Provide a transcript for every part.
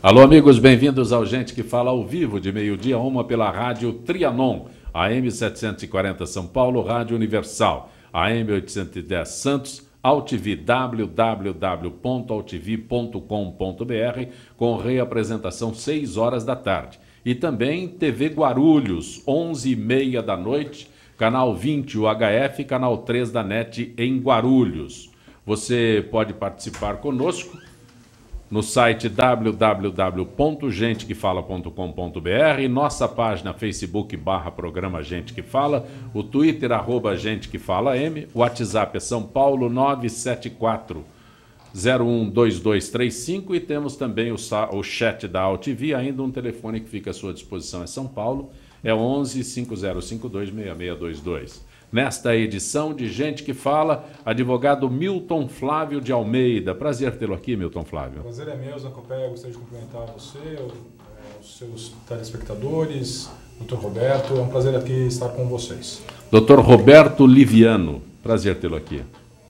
Alô, amigos, bem-vindos ao Gente que Fala ao vivo, de meio-dia a 1 pela Rádio Trianon, AM 740 São Paulo, Rádio Universal, AM 810 Santos, AltV, www.altv.com.br, com reapresentação 6 horas da tarde. E também TV Guarulhos, 11h30 da noite, canal 20 UHF, canal 3 da NET em Guarulhos. Você pode participar conosco no site www.gentequefala.com.br, nossa página Facebook /programa Gente que Fala, o Twitter @Gente que Fala M, o WhatsApp é São Paulo 974-012235 e temos também o chat da AltV, ainda um telefone que fica à sua disposição é São Paulo, é 11-5052-6622. Nesta edição de Gente que Fala, advogado Milton Flávio de Almeida. Prazer tê-lo aqui, Milton Flávio. Prazer é meu, Zancopé. Gostaria de cumprimentar você, os seus telespectadores, Dr. Roberto. É um prazer aqui estar com vocês. Dr. Roberto Liviano. Prazer tê-lo aqui.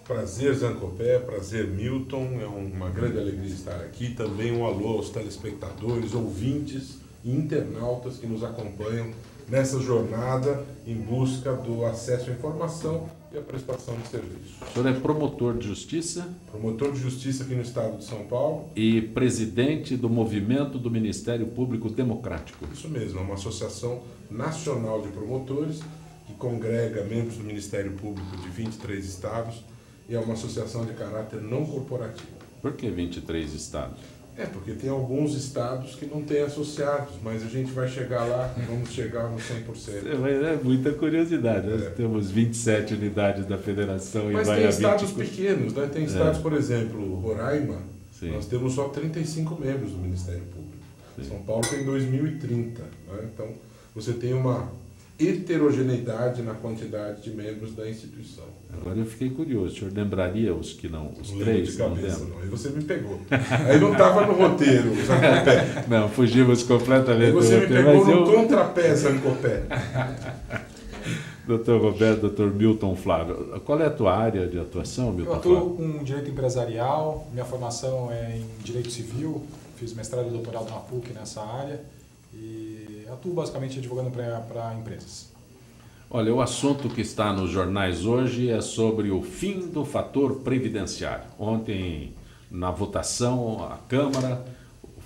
Prazer, Zancopé. Prazer, Milton. É uma grande alegria estar aqui. Também um alô aos telespectadores, ouvintes e internautas que nos acompanham nessa jornada em busca do acesso à informação e à prestação de serviço. O senhor é promotor de justiça? Promotor de justiça aqui no estado de São Paulo. E presidente do Movimento do Ministério Público Democrático. Isso mesmo, é uma associação nacional de promotores que congrega membros do Ministério Público de 23 estados e é uma associação de caráter não corporativo. Por que 23 estados? Porque tem alguns estados que não têm associados, mas a gente vai chegar lá, vamos chegar no 100%. É muita curiosidade, nós temos 27 unidades da federação mas e vai tem a estados 20... pequenos, né? Tem estados, por exemplo, Roraima, Sim. Nós temos só 35 membros do Ministério Público. Sim. São Paulo tem 2030, né? Então você tem uma heterogeneidade na quantidade de membros da instituição. Agora eu fiquei curioso, o senhor lembraria os que não, os não três? De cabeça, não. Aí você me pegou. Aí não estava no roteiro, Zancopé. Não, fugimos completamente aí você do roteiro. Você me pegou no contrapé, Zancopé. Doutor Roberto, doutor Milton Flávio, qual é a tua área de atuação, Milton Flávio? Eu atuo com direito empresarial, minha formação é em direito civil, fiz mestrado e doutorado na PUC nessa área e atuo basicamente advogando para empresas. Olha, o assunto que está nos jornais hoje é sobre o fim do fator previdenciário. Ontem, na votação, a Câmara,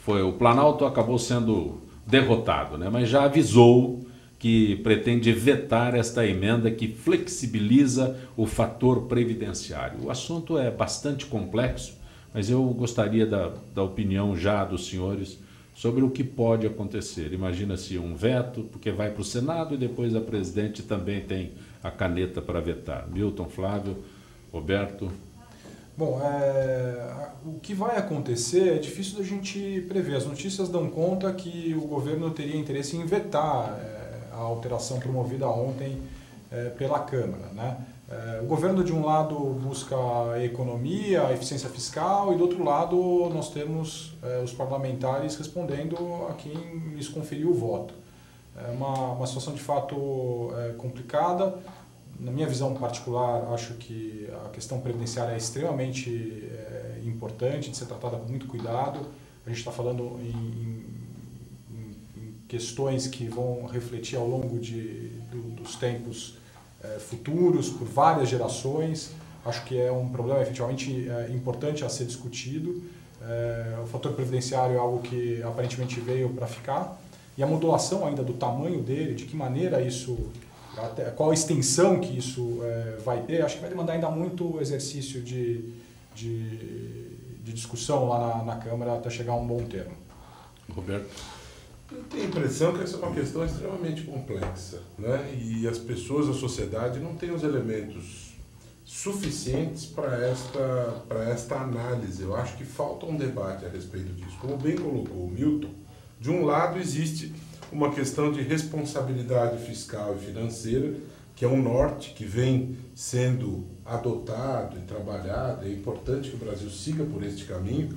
o Planalto acabou sendo derrotado, né? Mas já avisou que pretende vetar esta emenda que flexibiliza o fator previdenciário. O assunto é bastante complexo, mas eu gostaria da opinião já dos senhores sobre o que pode acontecer. Imagina-se um veto, porque vai para o Senado e depois a presidente também tem a caneta para vetar. Milton, Flávio, Roberto. Bom, o que vai acontecer é difícil da gente prever. As notícias dão conta que o governo teria interesse em vetar a alteração promovida ontem pela Câmara, né? O governo, de um lado, busca a economia, a eficiência fiscal, e do outro lado nós temos os parlamentares respondendo a quem lhes conferiu o voto. É uma situação de fato complicada. Na minha visão particular, acho que a questão previdenciária é extremamente importante de ser tratada com muito cuidado. A gente está falando em questões que vão refletir ao longo dos tempos futuros, por várias gerações. Acho que é um problema efetivamente importante a ser discutido. O fator previdenciário é algo que aparentemente veio para ficar. E a modulação ainda do tamanho dele, de que maneira isso, qual a extensão que isso vai ter, acho que vai demandar ainda muito exercício de discussão lá na Câmara até chegar a um bom termo. Roberto? Eu tenho a impressão que essa é uma questão extremamente complexa, né? E as pessoas, a sociedade, não têm os elementos suficientes para esta análise. Eu acho que falta um debate a respeito disso. Como bem colocou o Milton, de um lado existe uma questão de responsabilidade fiscal e financeira, que é um norte que vem sendo adotado e trabalhado. É importante que o Brasil siga por este caminho,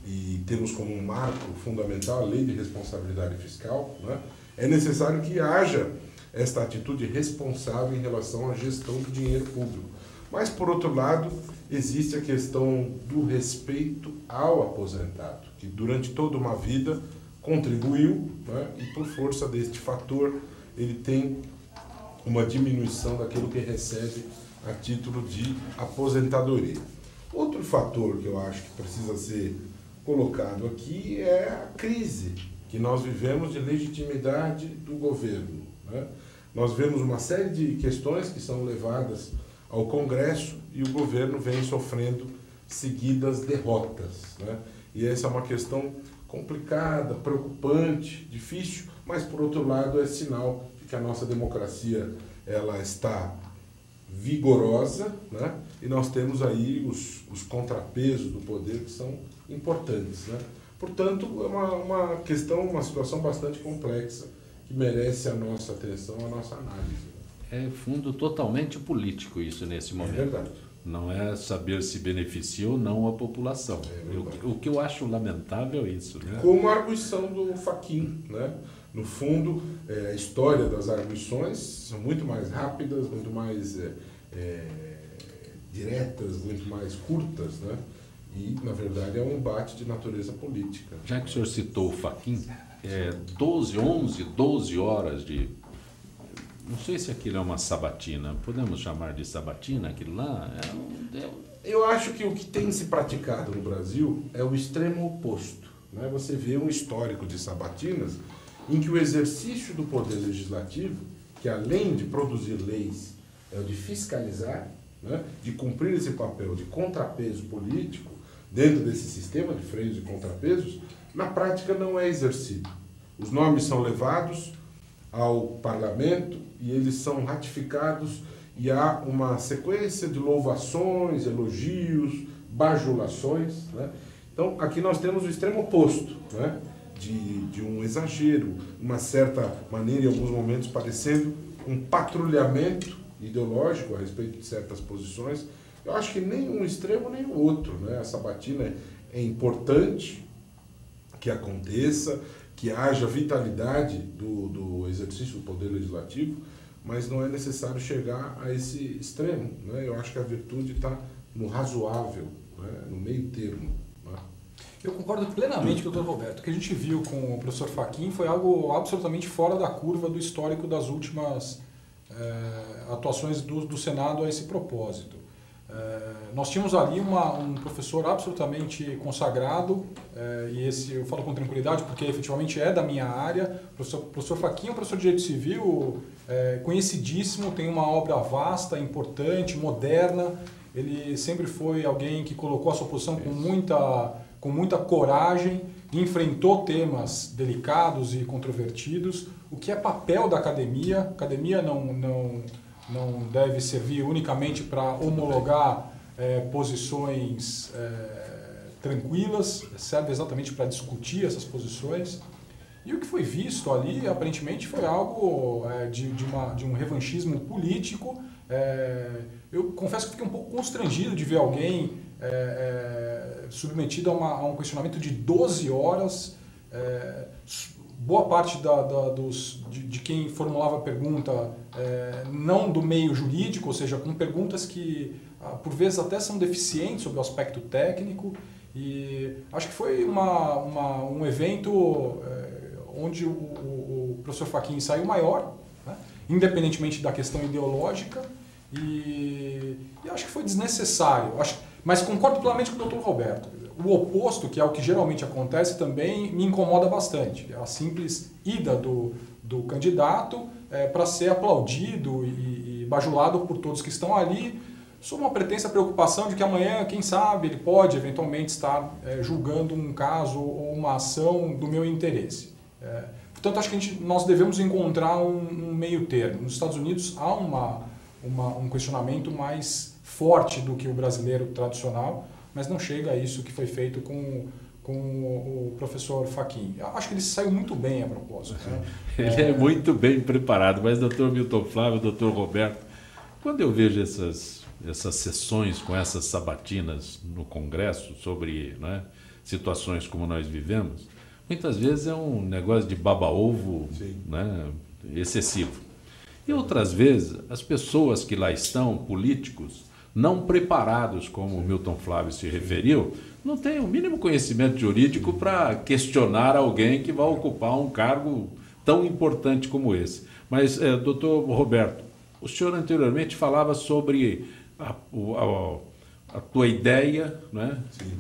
e temos como um marco fundamental a Lei de Responsabilidade Fiscal, né? É necessário que haja esta atitude responsável em relação à gestão do dinheiro público. Mas, por outro lado, existe a questão do respeito ao aposentado, que durante toda uma vida contribuiu, né, e por força deste fator ele tem uma diminuição daquilo que recebe a título de aposentadoria. Outro fator que eu acho que precisa ser colocado aqui é a crise que nós vivemos de legitimidade do governo, né? Nós vemos uma série de questões que são levadas ao Congresso e o governo vem sofrendo seguidas derrotas, né? E essa é uma questão complicada, preocupante, difícil, mas por outro lado é sinal de que a nossa democracia ela está vigorosa, né? E nós temos aí os contrapesos do poder que são importantes, né? Portanto, é uma questão, uma situação bastante complexa que merece a nossa atenção, a nossa análise. É fundo totalmente político isso nesse momento. É verdade. Não é saber se beneficia ou não a população. O que eu acho lamentável é isso, né? Como a arguição do Fachin, né? No fundo, a história das arguições são muito mais rápidas, muito mais diretas, muito mais curtas, né? E, na verdade, é um embate de natureza política. Já que o senhor citou o Fachin, 12 horas de... Não sei se aquilo é uma sabatina, podemos chamar de sabatina aquilo lá? Eu acho que o que tem se praticado no Brasil é o extremo oposto, né? Você vê um histórico de sabatinas em que o exercício do poder legislativo, que além de produzir leis, é o de fiscalizar, né? De cumprir esse papel de contrapeso político dentro desse sistema de freios e contrapesos, na prática não é exercido. Os nomes são levados ao parlamento e eles são ratificados e há uma sequência de louvações, elogios, bajulações, né? Então, aqui nós temos o extremo oposto, né? De um exagero, uma certa maneira, em alguns momentos, parecendo um patrulhamento ideológico a respeito de certas posições. Eu acho que nem um extremo nem o outro, né? A sabatina é importante que aconteça, que haja vitalidade do exercício do poder legislativo, mas não é necessário chegar a esse extremo, né? Eu acho que a virtude está no razoável, né? No meio termo, né? Eu concordo plenamente com o Dr. Roberto. O que a gente viu com o professor Fachin foi algo absolutamente fora da curva do histórico das últimas atuações do Senado a esse propósito. Nós tínhamos ali um professor absolutamente consagrado, e esse eu falo com tranquilidade porque efetivamente é da minha área. O professor Fachin é um professor de Direito Civil conhecidíssimo, tem uma obra vasta, importante, moderna. Ele sempre foi alguém que colocou a sua posição com muita coragem, enfrentou temas delicados e controvertidos. O que é papel da academia? A academia não deve servir unicamente para homologar posições tranquilas, serve exatamente para discutir essas posições. E o que foi visto ali, aparentemente, foi algo de um revanchismo político. Eu confesso que fiquei um pouco constrangido de ver alguém submetido a um questionamento de 12 horas. Boa parte de quem formulava a pergunta não do meio jurídico, ou seja, com perguntas que por vezes até são deficientes sobre o aspecto técnico, e acho que foi um evento onde o professor Fachin saiu maior, né, independentemente da questão ideológica, e acho que foi desnecessário. Mas concordo plenamente com o Dr. Roberto. O oposto, que é o que geralmente acontece, também me incomoda bastante. A simples ida do candidato para ser aplaudido e bajulado por todos que estão ali, sob uma pretensa preocupação de que amanhã, quem sabe, ele pode eventualmente estar julgando um caso ou uma ação do meu interesse. Portanto, acho que nós devemos encontrar um meio termo. Nos Estados Unidos há um questionamento mais forte do que o brasileiro tradicional, mas não chega a isso que foi feito com o professor Fachin. Acho que ele saiu muito bem a propósito, né? Ele é muito bem preparado, mas Dr. Milton Flávio, Dr. Roberto, quando eu vejo essas sessões com essas sabatinas no Congresso sobre, né, situações como nós vivemos, muitas vezes é um negócio de baba-ovo, né, excessivo. E outras vezes, as pessoas que lá estão, políticos, não preparados, como o Milton Flávio se referiu, não têm o mínimo conhecimento jurídico para questionar alguém que vai ocupar um cargo tão importante como esse. Mas, doutor Roberto, o senhor anteriormente falava sobre a tua ideia, né,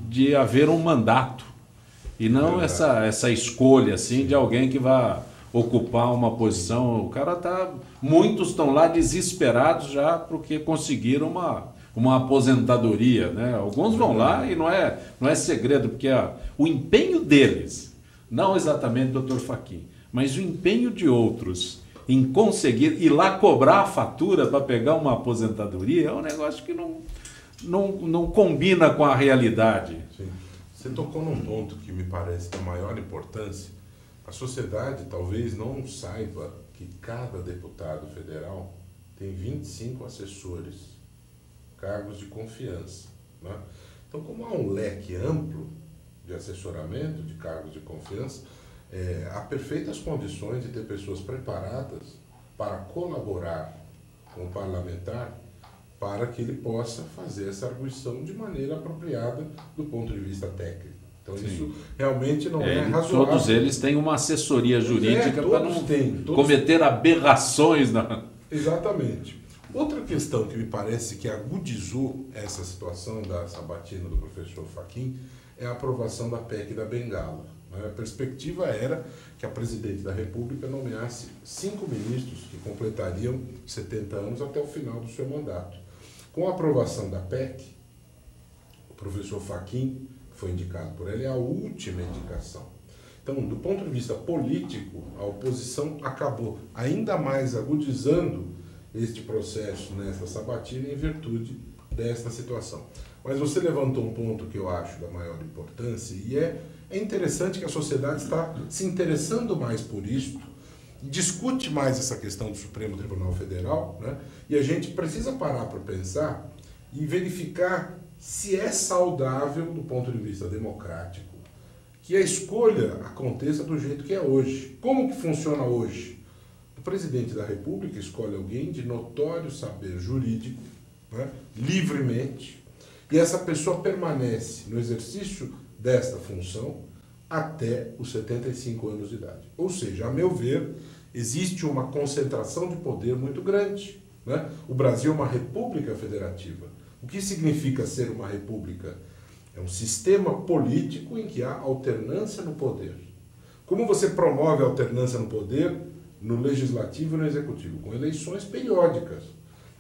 de haver um mandato e não essa escolha assim de alguém que vai ocupar uma posição. Muitos estão lá desesperados já porque conseguiram uma aposentadoria, né? Alguns vão lá e não é segredo, porque o empenho deles, não exatamente do Dr. Fachin, mas o empenho de outros em conseguir ir lá cobrar a fatura para pegar uma aposentadoria é um negócio que não combina com a realidade. Sim. Você tocou num ponto que me parece da maior importância. A sociedade talvez não saiba que cada deputado federal tem 25 assessores, cargos de confiança, né? Então, como há um leque amplo de assessoramento, de cargos de confiança, há perfeitas condições de ter pessoas preparadas para colaborar com o parlamentar para que ele possa fazer essa arguição de maneira apropriada do ponto de vista técnico. Então, sim, isso realmente não é razoável. Todos eles têm uma assessoria jurídica para não cometer aberrações. Exatamente. Outra questão que me parece que agudizou essa situação da sabatina do professor Fachin é a aprovação da PEC da Bengala. A perspectiva era que a presidente da República nomeasse 5 ministros que completariam 70 anos até o final do seu mandato. Com a aprovação da PEC, o professor Fachin, que foi indicado por ela, é a última indicação. Então, do ponto de vista político, a oposição acabou ainda mais agudizando este processo nesta sabatina em virtude desta situação. Mas você levantou um ponto que eu acho da maior importância e é interessante que a sociedade está se interessando mais por isso, discute mais essa questão do Supremo Tribunal Federal, né? E a gente precisa parar para pensar e verificar se é saudável do ponto de vista democrático que a escolha aconteça do jeito que é hoje. Como que funciona hoje? O presidente da República escolhe alguém de notório saber jurídico, né, livremente, e essa pessoa permanece no exercício desta função até os 75 anos de idade. Ou seja, a meu ver, existe uma concentração de poder muito grande, né? O Brasil é uma república federativa. O que significa ser uma república? É um sistema político em que há alternância no poder. Como você promove a alternância no poder? No legislativo e no executivo, com eleições periódicas.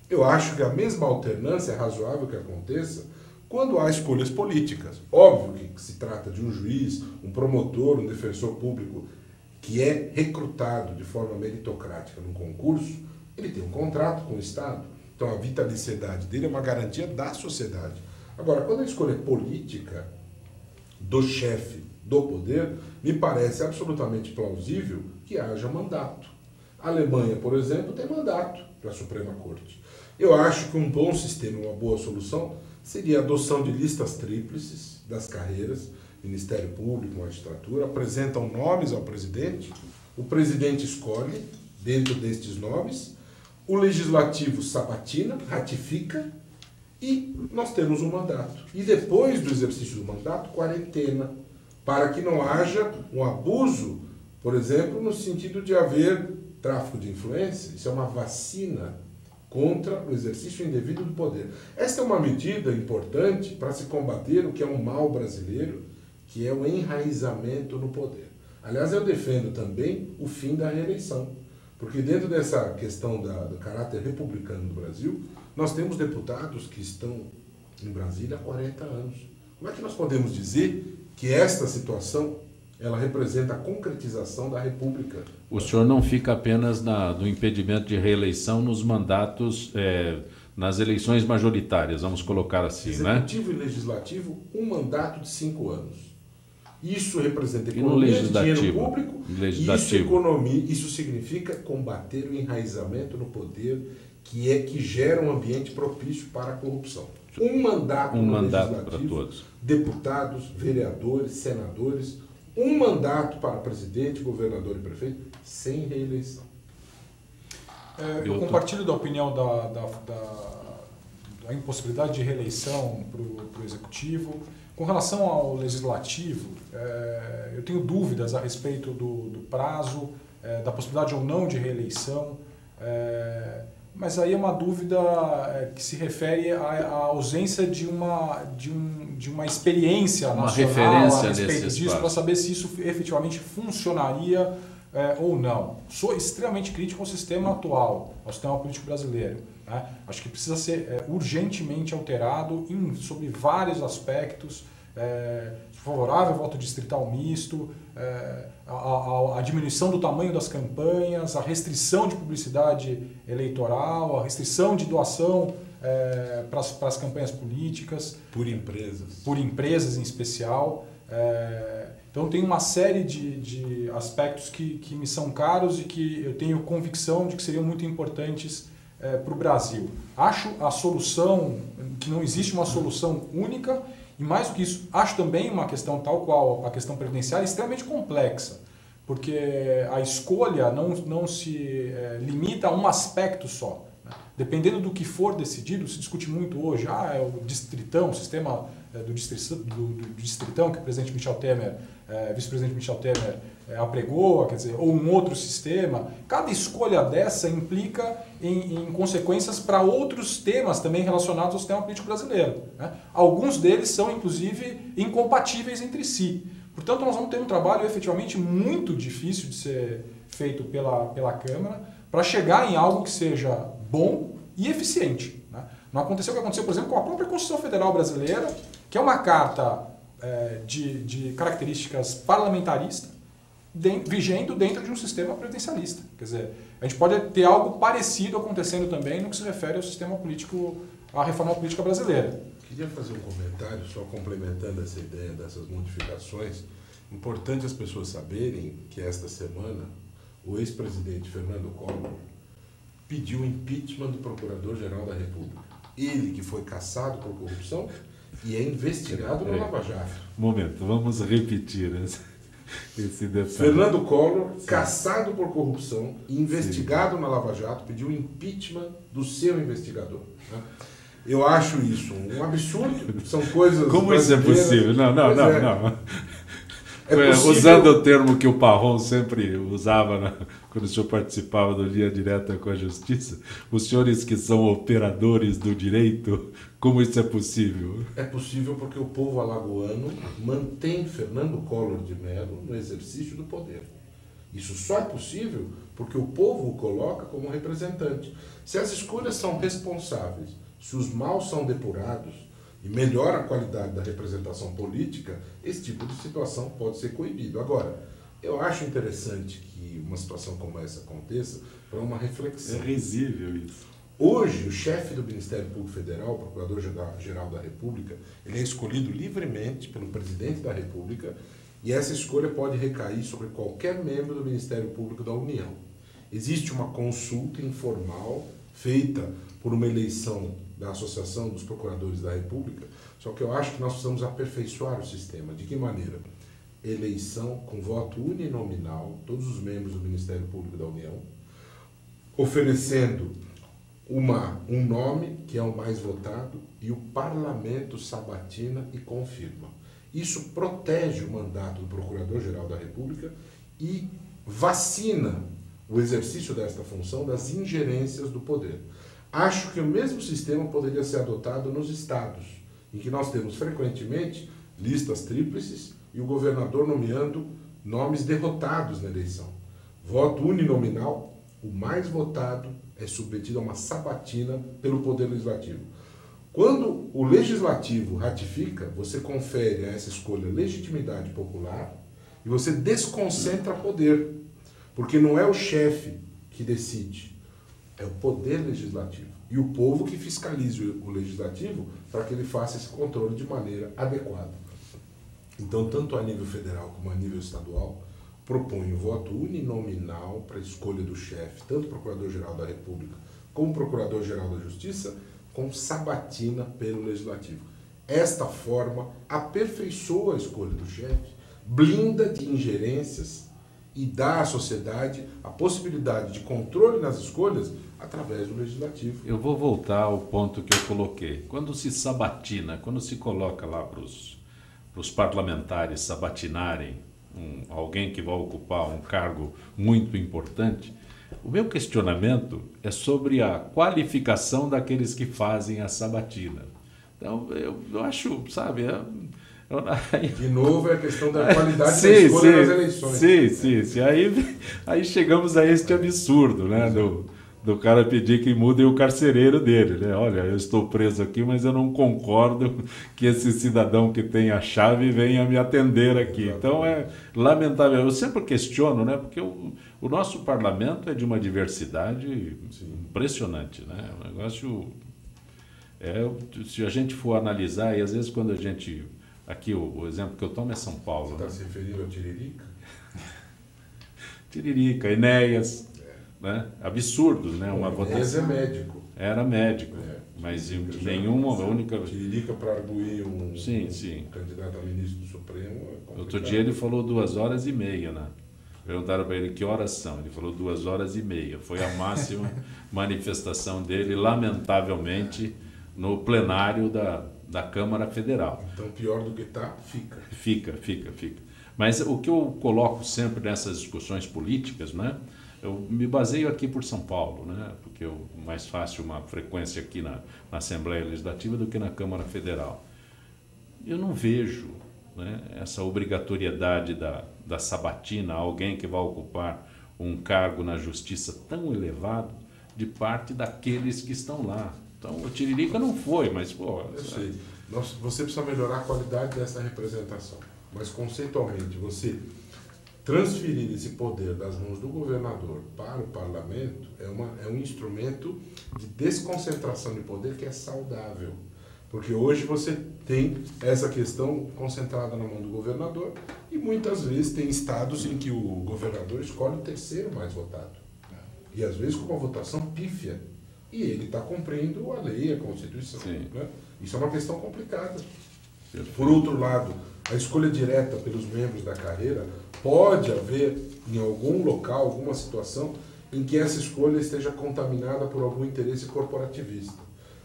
Eu acho que a mesma alternância é razoável que aconteça quando há escolhas políticas. Óbvio que se trata de um juiz, um promotor, um defensor público que é recrutado de forma meritocrática num concurso, ele tem um contrato com o Estado. Então a vitaliciedade dele é uma garantia da sociedade. Agora, quando a escolha é política do chefe do poder, me parece absolutamente plausível que haja mandato. A Alemanha, por exemplo, tem mandato para a Suprema Corte. Eu acho que um bom sistema, uma boa solução, seria a adoção de listas tríplices das carreiras, Ministério Público, Magistratura, apresentam nomes ao presidente, o presidente escolhe, dentro destes nomes, o Legislativo sabatina, ratifica, e nós temos um mandato. E depois do exercício do mandato, quarentena, para que não haja um abuso, por exemplo, no sentido de haver tráfico de influência. Isso é uma vacina contra o exercício indevido do poder. Esta é uma medida importante para se combater o que é um mal brasileiro, que é o enraizamento no poder. Aliás, eu defendo também o fim da reeleição, porque dentro dessa questão do caráter republicano do Brasil, nós temos deputados que estão em Brasília há 40 anos. Como é que nós podemos dizer que esta situação ela representa a concretização da República? O senhor não fica apenas no impedimento de reeleição nos mandatos, nas eleições majoritárias, vamos colocar assim, Executivo, né? E Legislativo, um mandato de 5 anos. Isso representa economia de dinheiro público, isso significa combater o enraizamento no poder que gera um ambiente propício para a corrupção. Um mandato no Legislativo, para todos. Deputados, vereadores, senadores, um mandato para presidente, governador e prefeito, sem reeleição. Eu compartilho da opinião a impossibilidade de reeleição para o Executivo. Com relação ao Legislativo, eu tenho dúvidas a respeito do prazo, da possibilidade ou não de reeleição, mas aí é uma dúvida que se refere à ausência de uma experiência nacional a respeito disso, para saber se isso efetivamente funcionaria ou não. Sou extremamente crítico ao sistema atual, ao sistema político brasileiro. Né? Acho que precisa ser urgentemente alterado sobre vários aspectos, favorável ao voto distrital misto, a diminuição do tamanho das campanhas, a restrição de publicidade eleitoral, a restrição de doação para as campanhas políticas. Por empresas. Por empresas em especial. Então tem uma série de aspectos que me são caros e que eu tenho convicção de que seriam muito importantes para o Brasil. Acho a solução, que não existe uma solução única, e mais do que isso, acho também uma questão tal qual a questão previdenciária extremamente complexa, porque a escolha não se limita a um aspecto só. Né? Dependendo do que for decidido, se discute muito hoje, é o distritão, o sistema do distritão que o presidente Michel Temer, vice-presidente Michel Temer apregou, quer dizer, ou um outro sistema. Cada escolha dessa implica em consequências para outros temas também relacionados ao sistema político brasileiro. Né? Alguns deles são, inclusive, incompatíveis entre si. Portanto, nós vamos ter um trabalho efetivamente muito difícil de ser feito pela Câmara para chegar em algo que seja bom e eficiente. Né? Não aconteceu o que aconteceu, por exemplo, com a própria Constituição Federal Brasileira, que é uma carta de características parlamentaristas, vigendo dentro de um sistema presidencialista. Quer dizer, a gente pode ter algo parecido acontecendo também no que se refere ao sistema político, à reforma política brasileira. Queria fazer um comentário, só complementando essa ideia dessas modificações. Importante as pessoas saberem que esta semana o ex-presidente Fernando Collor pediu o impeachment do Procurador-Geral da República. Ele que foi cassado por corrupção e é investigado no Lava Jato. Momento, vamos repetir esse detalhe. Fernando Collor, cassado por corrupção e investigado na Lava Jato, pediu o impeachment do seu investigador. Né? Eu acho isso um absurdo, são coisas... Como isso é possível? Não. É possível... Usando o termo que o Parron sempre usava quando o senhor participava do Linha Direta com a Justiça, os senhores que são operadores do direito, como isso é possível? É possível porque o povo alagoano mantém Fernando Collor de Mello no exercício do poder. Isso só é possível porque o povo o coloca como representante. Se as escolhas são responsáveis, se os maus são depurados e melhora a qualidade da representação política, esse tipo de situação pode ser coibido. Agora, eu acho interessante que uma situação como essa aconteça para uma reflexão. É risível isso. Hoje, o chefe do Ministério Público Federal, o Procurador-Geral da República, ele é escolhido livremente pelo Presidente da República e essa escolha pode recair sobre qualquer membro do Ministério Público da União. Existe uma consulta informal feita por uma eleição da Associação dos Procuradores da República, só que eu acho que nós precisamos aperfeiçoar o sistema. De que maneira? Eleição com voto uninominal, todos os membros do Ministério Público da União, oferecendo um nome, que é o mais votado, e o parlamento sabatina e confirma. Isso protege o mandato do Procurador-Geral da República e vacina o exercício desta função das ingerências do poder. Acho que o mesmo sistema poderia ser adotado nos estados, em que nós temos frequentemente listas tríplices e o governador nomeando nomes derrotados na eleição. Voto uninominal, o mais votado é submetido a uma sabatina pelo Poder Legislativo. Quando o Legislativo ratifica, você confere a essa escolha legitimidade popular e você desconcentra poder, porque não é o chefe que decide, é o Poder Legislativo. E o povo que fiscaliza o Legislativo para que ele faça esse controle de maneira adequada. Então, tanto a nível federal como a nível estadual, propõe o voto uninominal para a escolha do chefe, tanto Procurador-Geral da República como Procurador-Geral da Justiça, com sabatina pelo Legislativo. Esta forma aperfeiçoa a escolha do chefe, blinda de ingerências e dar à sociedade a possibilidade de controle nas escolhas através do legislativo. Eu vou voltar ao ponto que eu coloquei. Quando se sabatina, quando se coloca lá para os parlamentares sabatinarem alguém que vai ocupar um cargo muito importante, o meu questionamento é sobre a qualificação daqueles que fazem a sabatina. Então, eu acho, sabe... De novo, é a questão da qualidade da escolha nas eleições. Sim. Aí chegamos a este absurdo, né? Do cara pedir que mudem o carcereiro dele, né? Olha, eu estou preso aqui, mas eu não concordo que esse cidadão que tem a chave venha me atender aqui. Exatamente. Então é lamentável. Eu sempre questiono, né? Porque o nosso parlamento é de uma diversidade impressionante, né? O negócio se a gente for analisar, e às vezes quando a gente... Aqui o exemplo que eu tomo é São Paulo. Você está se referindo a Tiririca? Tiririca, Enéas, né? Absurdos, né? Uma votação. Enéas é médico. Era médico, mas em nenhuma única... Tiririca para arguir um candidato a ministro do Supremo. Outro dia ele falou 2h30, né? Perguntaram para ele que horas são. Ele falou 2h30. Foi a máxima manifestação dele, lamentavelmente, no plenário da Câmara Federal. Então, pior do que está, fica. Fica. Mas o que eu coloco sempre nessas discussões políticas, né? Eu me baseio aqui por São Paulo, né? Porque é mais fácil uma frequência aqui na Assembleia Legislativa do que na Câmara Federal. Eu não vejo, né, essa obrigatoriedade da sabatina, alguém que vai ocupar um cargo na justiça tão elevado de parte daqueles que estão lá. Então, o Tiririca não foi, mas... Pô, eu sei. Você precisa melhorar a qualidade dessa representação. Mas, conceitualmente, você transferir esse poder das mãos do governador para o parlamento é um instrumento de desconcentração de poder que é saudável. Porque hoje você tem essa questão concentrada na mão do governador e muitas vezes tem estados em que o governador escolhe o terceiro mais votado. E às vezes com uma votação pífia. E ele está cumprindo a lei, a Constituição. Né? Isso é uma questão complicada. Por outro lado, a escolha direta pelos membros da carreira pode haver, em algum local, alguma situação em que essa escolha esteja contaminada por algum interesse corporativista.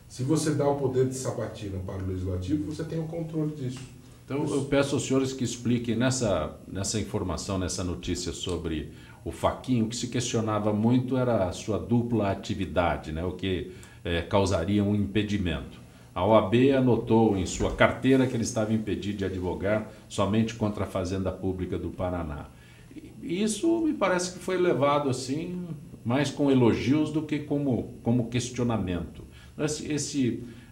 Se você dá o poder de sabatina para o Legislativo, você tem o controle disso. Então, eu peço aos senhores que expliquem nessa informação, nessa notícia sobre o Fachin, o que se questionava muito era a sua dupla atividade, né? O que causaria um impedimento. A OAB anotou em sua carteira que ele estava impedido de advogar somente contra a Fazenda Pública do Paraná. E isso me parece que foi levado assim, mais com elogios do que como questionamento.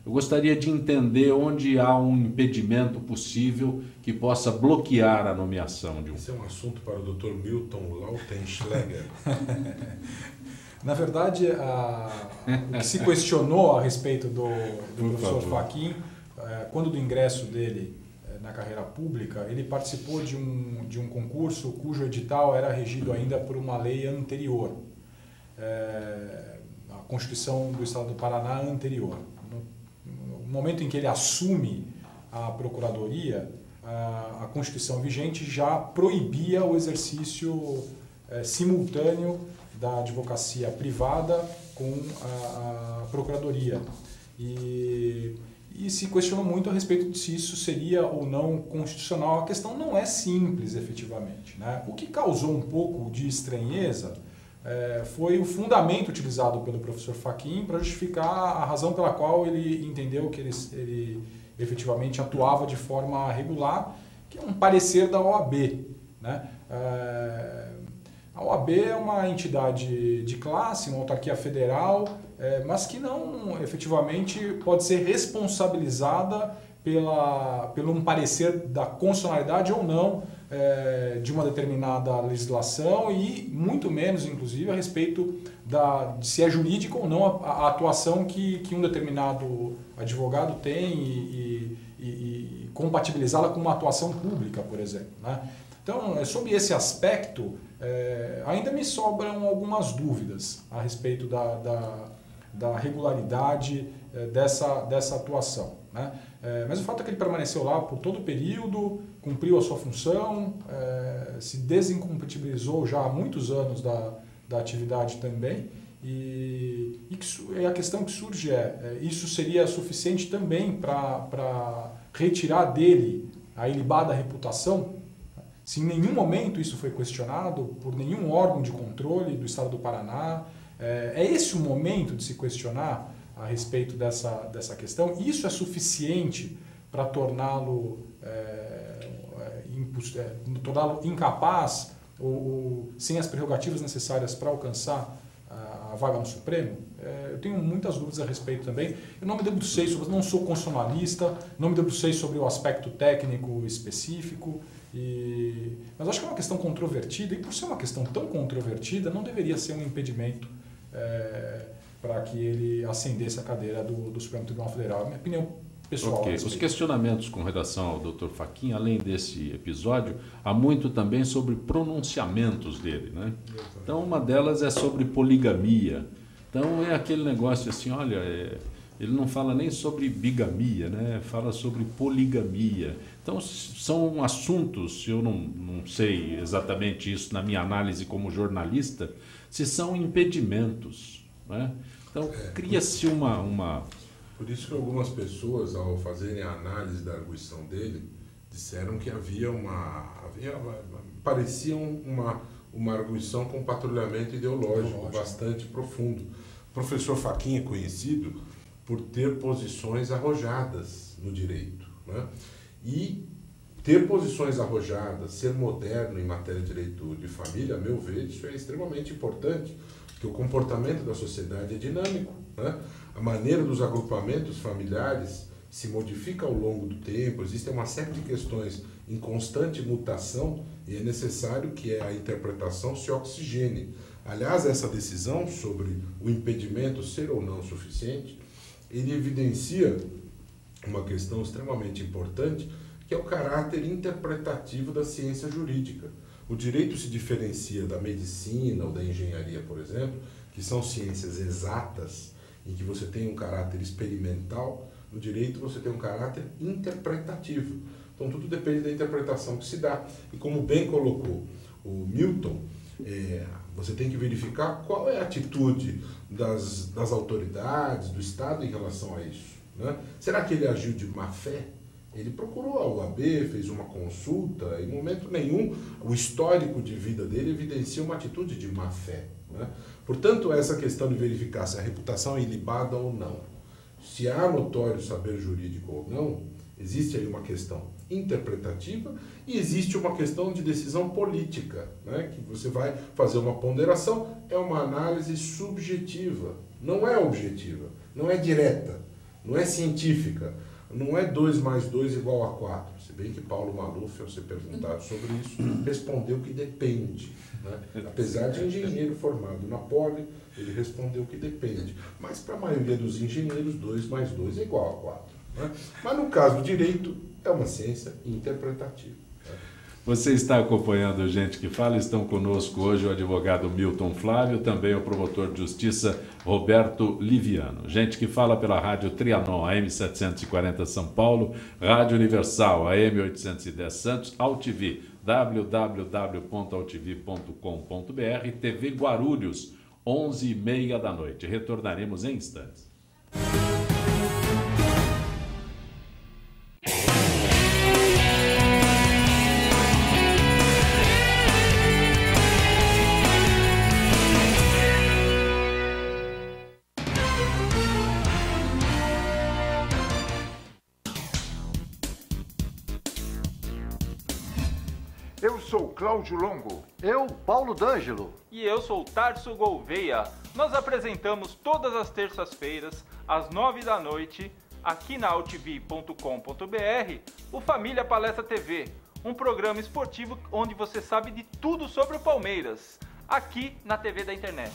Eu gostaria de entender onde há um impedimento possível que possa bloquear a nomeação de um... Esse é um assunto para o Dr. Milton Lautenschläger. Na verdade, o que se questionou a respeito do professor Fachin, quando do ingresso dele na carreira pública, ele participou de um concurso cujo edital era regido ainda por uma lei anterior, a Constituição do Estado do Paraná anterior. No momento em que ele assume a procuradoria, a Constituição vigente já proibia o exercício simultâneo da advocacia privada com a procuradoria. E se questionou muito a respeito de se isso seria ou não constitucional. A questão não é simples, efetivamente, né? O que causou um pouco de estranheza foi o fundamento utilizado pelo professor Fachin para justificar a razão pela qual ele entendeu que ele efetivamente atuava de forma regular, que é um parecer da OAB, né? A OAB é uma entidade de classe, uma autarquia federal, mas que não efetivamente pode ser responsabilizada pelo um parecer da constitucionalidade ou não de uma determinada legislação e muito menos, inclusive, a respeito de se é jurídica ou não a atuação que um determinado advogado tem e compatibilizá-la com uma atuação pública, por exemplo, né? Então, sob esse aspecto, ainda me sobram algumas dúvidas a respeito da regularidade dessa atuação. né? Mas o fato é que ele permaneceu lá por todo o período, cumpriu a sua função, se desincompatibilizou já há muitos anos da atividade também. E a questão que surge isso seria suficiente também para retirar dele a ilibada reputação? Se em nenhum momento isso foi questionado por nenhum órgão de controle do Estado do Paraná, é esse o momento de se questionar a respeito dessa questão? Isso é suficiente para torná-lo incapaz ou sem as prerrogativas necessárias para alcançar a vaga no Supremo? Eu tenho muitas dúvidas a respeito também. Eu não me debrucei sobre, não sou constitucionalista, não me debrucei sobre o aspecto técnico específico, mas acho que é uma questão controvertida, e por ser uma questão tão controvertida, não deveria ser um impedimento para que ele ascendesse a cadeira do Supremo Tribunal Federal. É a minha opinião pessoal. Okay. Os questionamentos com relação ao Dr. Fachin, além desse episódio, há muito também sobre pronunciamentos dele, né? Então, uma delas é sobre poligamia. Então, é aquele negócio assim, olha, ele não fala nem sobre bigamia, né? Fala sobre poligamia. Então, são assuntos, eu não sei exatamente isso na minha análise como jornalista, se são impedimentos, né? Então, cria-se uma... Por isso que algumas pessoas, ao fazerem a análise da arguição dele, disseram que parecia uma arguição com patrulhamento ideológico bastante profundo. O professor Fachin é conhecido por ter posições arrojadas no direito, né? E ter posições arrojadas, ser moderno em matéria de direito de família, a meu ver, isso é extremamente importante, porque o comportamento da sociedade é dinâmico, né? A maneira dos agrupamentos familiares se modifica ao longo do tempo, existe uma série de questões em constante mutação e é necessário que a interpretação se oxigene. Aliás, essa decisão sobre o impedimento ser ou não suficiente, ele evidencia uma questão extremamente importante, que é o caráter interpretativo da ciência jurídica. O direito se diferencia da medicina ou da engenharia, por exemplo, que são ciências exatas, em que você tem um caráter experimental. No direito você tem um caráter interpretativo. Então tudo depende da interpretação que se dá. E como bem colocou o Milton, você tem que verificar qual é a atitude das autoridades, do Estado em relação a isso, né? Será que ele agiu de má fé? Ele procurou a UAB, fez uma consulta, em momento nenhum o histórico de vida dele evidencia uma atitude de má fé, né? Portanto, essa questão de verificar se a reputação é ilibada ou não, se há notório saber jurídico ou não, existe aí uma questão interpretativa e existe uma questão de decisão política, né? Que você vai fazer uma ponderação, é uma análise subjetiva, não é objetiva, não é direta, não é científica. Não é 2 mais 2 igual a 4. Se bem que Paulo Maluf, ao ser perguntado sobre isso, respondeu que depende, né? Apesar de engenheiro formado na Poli, ele respondeu que depende. Mas para a maioria dos engenheiros, 2 mais 2 é igual a 4. Né? Mas no caso do direito, é uma ciência interpretativa. Você está acompanhando Gente que Fala, estão conosco hoje o advogado Milton Flávio, também o promotor de justiça Roberto Liviano. Gente que Fala pela Rádio Trianon, AM 740 São Paulo, Rádio Universal, AM 810 Santos, AltV, www.altv.com.br, TV Guarulhos, 11h30 da noite. Retornaremos em instantes. Eu sou Cláudio Longo. Eu, Paulo D'Angelo. E eu sou Tarso Gouveia. Nós apresentamos todas as terças-feiras, às 9 da noite, aqui na altv.com.br, o Família Palestra TV, um programa esportivo onde você sabe de tudo sobre o Palmeiras, aqui na TV da internet.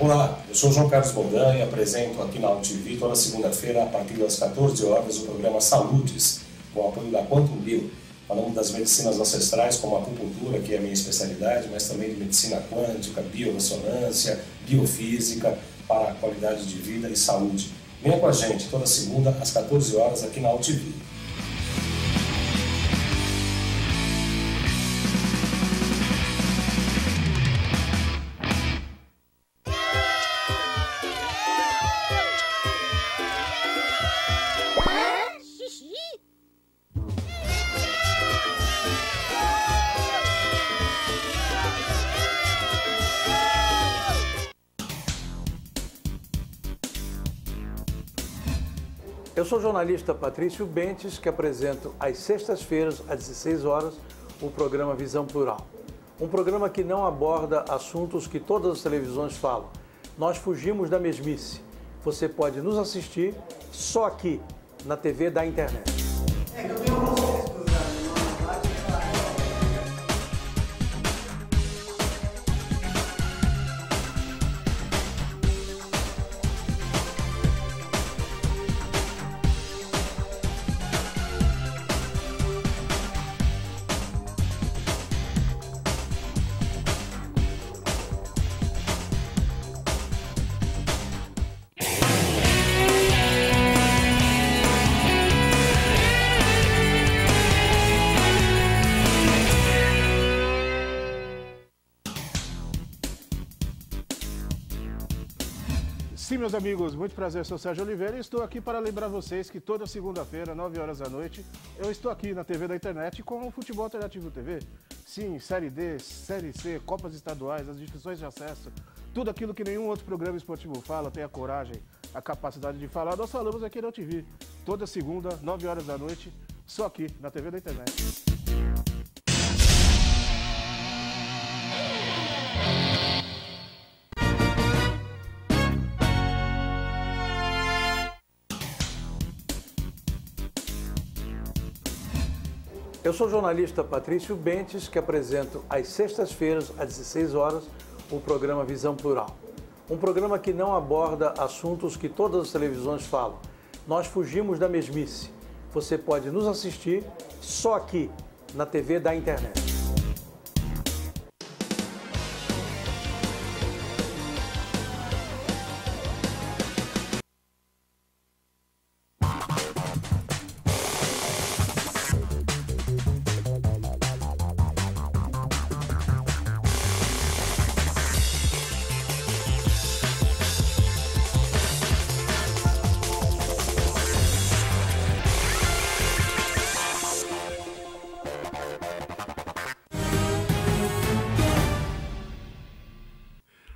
Olá, eu sou João Carlos Boldan e apresento aqui na UTV toda segunda-feira, a partir das 14 horas, o programa Saúdes, com o apoio da Quantum Bio. Falamos das medicinas ancestrais, como a acupuntura, que é a minha especialidade, mas também de medicina quântica, biorressonância, biofísica, para a qualidade de vida e saúde. Venha com a gente toda segunda, às 14 horas, aqui na UTV. Eu sou o jornalista Patrício Bentes, que apresento às sextas-feiras, às 16 horas, o programa Visão Plural. Um programa que não aborda assuntos que todas as televisões falam. Nós fugimos da mesmice. Você pode nos assistir só aqui, na TV da internet. Sim, meus amigos, muito prazer, sou Sérgio Oliveira e estou aqui para lembrar vocês que toda segunda-feira, 9 horas da noite, eu estou aqui na TV da internet com o Futebol Alternativo TV. Sim, Série D, Série C, Copas Estaduais, as divisões de acesso, tudo aquilo que nenhum outro programa esportivo fala, tem a coragem, a capacidade de falar, nós falamos aqui na UTV. Toda segunda, 9 horas da noite, só aqui na TV da internet. Eu sou o jornalista Patrício Bentes, que apresento às sextas-feiras, às 16 horas, o programa Visão Plural. Um programa que não aborda assuntos que todas as televisões falam. Nós fugimos da mesmice. Você pode nos assistir só aqui, na TV da internet.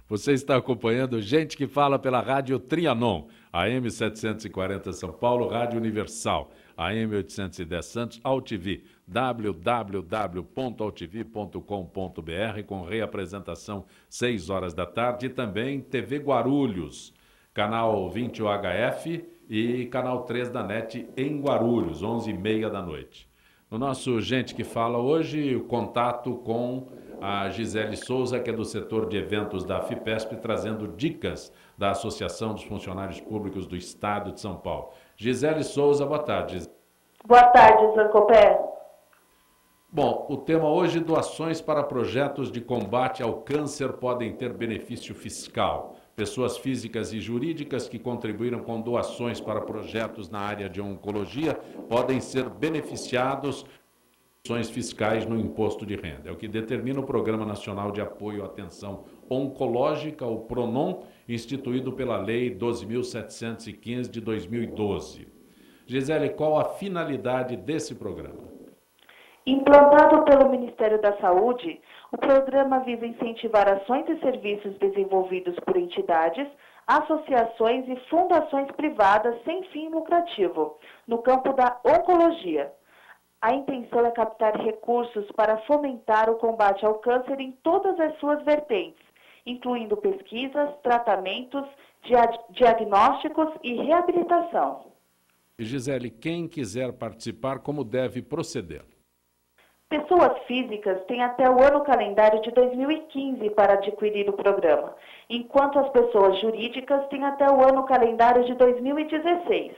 Você está acompanhando Gente que Fala pela Rádio Trianon, AM 740 São Paulo, Rádio Universal, AM 810 Santos, AltV, www.altv.com.br, com reapresentação 6 horas da tarde, e também TV Guarulhos, canal 20 UHF e canal 3 da NET em Guarulhos, 11h30 da noite. No nosso Gente que Fala hoje, o contato com a Gisele Souza, que é do setor de eventos da FIPESP, trazendo dicas da Associação dos Funcionários Públicos do Estado de São Paulo. Gisele Souza, boa tarde. Boa tarde, Zancopé. Bom, o tema hoje, doações para projetos de combate ao câncer podem ter benefício fiscal. Pessoas físicas e jurídicas que contribuíram com doações para projetos na área de oncologia podem ser beneficiados fiscais no imposto de renda. É o que determina o Programa Nacional de Apoio à Atenção Oncológica, o PRONON, instituído pela Lei 12.715 de 2012. Gisele, qual a finalidade desse programa? Implantado pelo Ministério da Saúde, o programa visa incentivar ações e serviços desenvolvidos por entidades, associações e fundações privadas sem fim lucrativo, no campo da oncologia. A intenção é captar recursos para fomentar o combate ao câncer em todas as suas vertentes, incluindo pesquisas, tratamentos, diagnósticos e reabilitação. Gisele, quem quiser participar, como deve proceder? Pessoas físicas têm até o ano calendário de 2015 para adquirir o programa, enquanto as pessoas jurídicas têm até o ano calendário de 2016.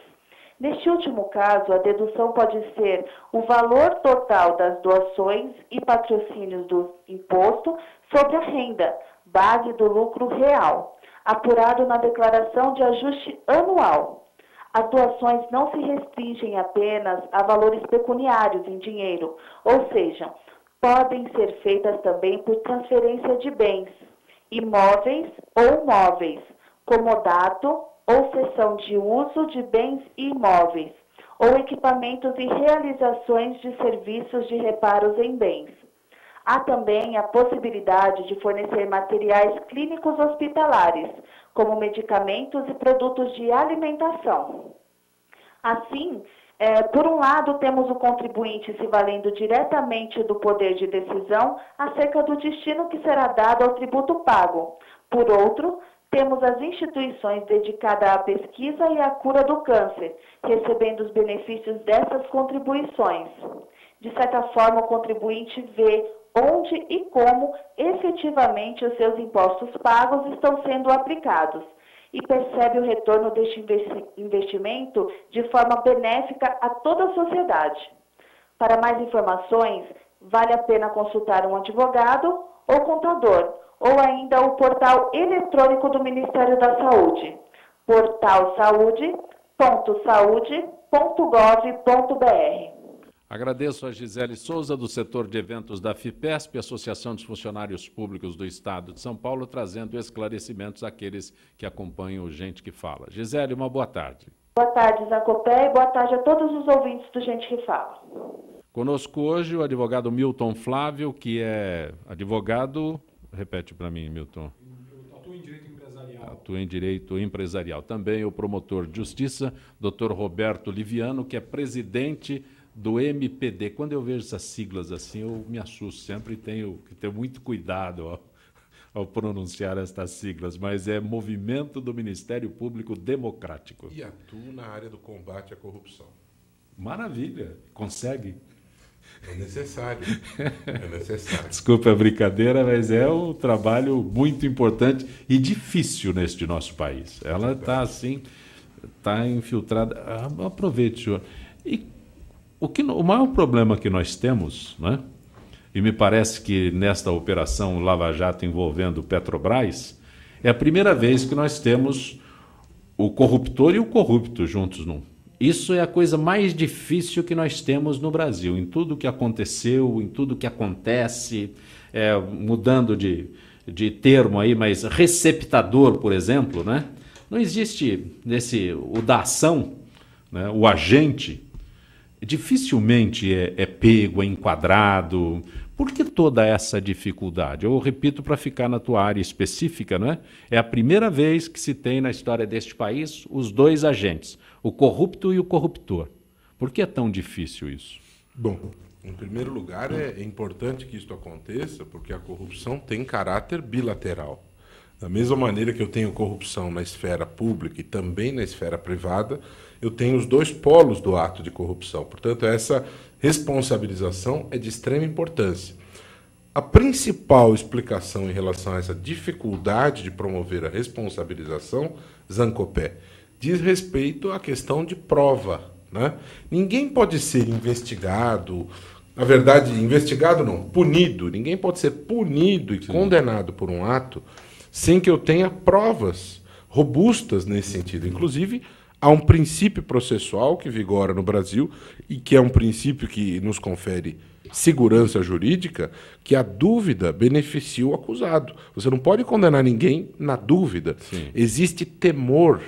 Neste último caso, a dedução pode ser o valor total das doações e patrocínios do imposto sobre a renda, base do lucro real, apurado na declaração de ajuste anual. As doações não se restringem apenas a valores pecuniários em dinheiro, ou seja, podem ser feitas também por transferência de bens, imóveis ou móveis, comodato ou cessão de uso de bens e imóveis, ou equipamentos e realizações de serviços de reparos em bens. Há também a possibilidade de fornecer materiais clínicos hospitalares, como medicamentos e produtos de alimentação. Assim, por um lado, temos o contribuinte se valendo diretamente do poder de decisão acerca do destino que será dado ao tributo pago. Por outro, temos as instituições dedicadas à pesquisa e à cura do câncer, recebendo os benefícios dessas contribuições. De certa forma, o contribuinte vê onde e como efetivamente os seus impostos pagos estão sendo aplicados e percebe o retorno deste investimento de forma benéfica a toda a sociedade. Para mais informações, vale a pena consultar um advogado ou contador, ou ainda o portal eletrônico do Ministério da Saúde, portalsaude.saude.gov.br. Agradeço a Gisele Souza, do setor de eventos da FIPESP, Associação dos Funcionários Públicos do Estado de São Paulo, trazendo esclarecimentos àqueles que acompanham o Gente que Fala. Gisele, uma boa tarde. Boa tarde, Zancopé, e boa tarde a todos os ouvintes do Gente que Fala. Conosco hoje o advogado Milton Flávio, que é advogado... Repete para mim, Milton. Atua em direito empresarial. Atua em direito empresarial. Também o promotor de justiça, Dr. Roberto Liviano, que é presidente do MPD. Quando eu vejo essas siglas assim, eu me assusto sempre e tenho que ter muito cuidado ao pronunciar estas siglas, mas é Movimento do Ministério Público Democrático. E atua na área do combate à corrupção. Maravilha. Consegue? É necessário. É necessário. Desculpa a brincadeira, mas é um trabalho muito importante e difícil neste nosso país. Ela está assim, está infiltrada. Aproveite, senhor. E o maior problema que nós temos, né? E me parece que nesta operação Lava Jato envolvendo Petrobras, é a primeira vez que nós temos o corruptor e o corrupto juntos num. Isso é a coisa mais difícil que nós temos no Brasil, em tudo que aconteceu, em tudo que acontece, mudando de termo aí, mas receptador, por exemplo, né? Não existe o da ação, né? O agente, dificilmente é pego, é enquadrado. Por que toda essa dificuldade? Eu repito para ficar na tua área específica, não é? É a primeira vez que se tem na história deste país os dois agentes, o corrupto e o corruptor. Por que é tão difícil isso? Bom, em primeiro lugar, é importante que isso aconteça porque a corrupção tem caráter bilateral. Da mesma maneira que eu tenho corrupção na esfera pública e também na esfera privada, eu tenho os dois polos do ato de corrupção. Portanto, essa responsabilização é de extrema importância. A principal explicação em relação a essa dificuldade de promover a responsabilização, Zancopé, diz respeito à questão de prova, né? Ninguém pode ser investigado, na verdade, investigado não, punido. Ninguém pode ser punido e condenado por um ato sem que eu tenha provas robustas nesse sentido. Inclusive, há um princípio processual que vigora no Brasil e que é um princípio que nos confere segurança jurídica, que a dúvida beneficia o acusado. Você não pode condenar ninguém na dúvida. Sim. Existe temor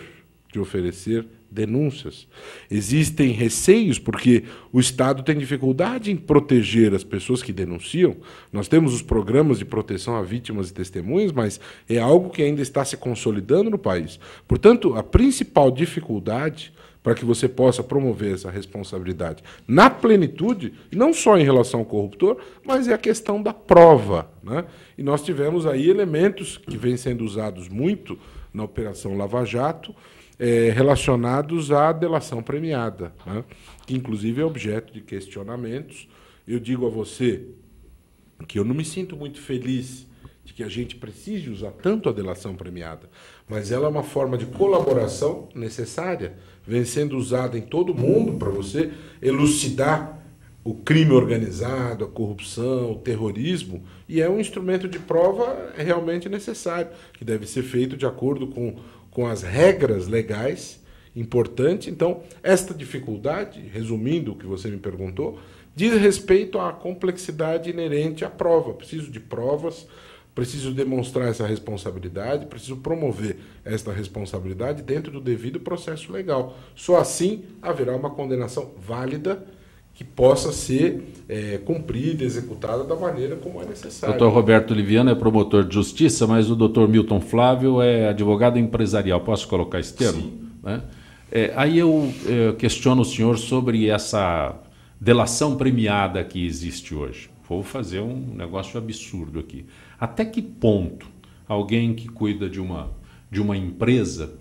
de oferecer denúncias. Existem receios, porque o Estado tem dificuldade em proteger as pessoas que denunciam. Nós temos os programas de proteção a vítimas e testemunhas, mas é algo que ainda está se consolidando no país. Portanto, a principal dificuldade para que você possa promover essa responsabilidade na plenitude, não só em relação ao corruptor, mas é a questão da prova, né? E nós tivemos aí elementos que vêm sendo usados muito na Operação Lava Jato, relacionados à delação premiada, né? Que inclusive é objeto de questionamentos eu digo a você que eu não me sinto muito feliz de que a gente precise usar tanto a delação premiada, mas ela é uma forma de colaboração necessária, vem sendo usada em todo o mundo para você elucidar o crime organizado, a corrupção, o terrorismo, e é um instrumento de prova realmente necessário, que deve ser feito de acordo com as regras legais, importante. Então, esta dificuldade, resumindo o que você me perguntou, diz respeito à complexidade inerente à prova. Preciso de provas, preciso demonstrar essa responsabilidade, preciso promover esta responsabilidade dentro do devido processo legal. Só assim haverá uma condenação válida que possa ser cumprida, executada da maneira como é necessário. Dr. Roberto Liviano é promotor de justiça, mas o Dr. Milton Flávio é advogado empresarial. Posso colocar esse termo? Sim. Né? Aí eu questiono o senhor sobre essa delação premiada que existe hoje. Vou fazer um negócio absurdo aqui. Até que ponto alguém que cuida de uma empresa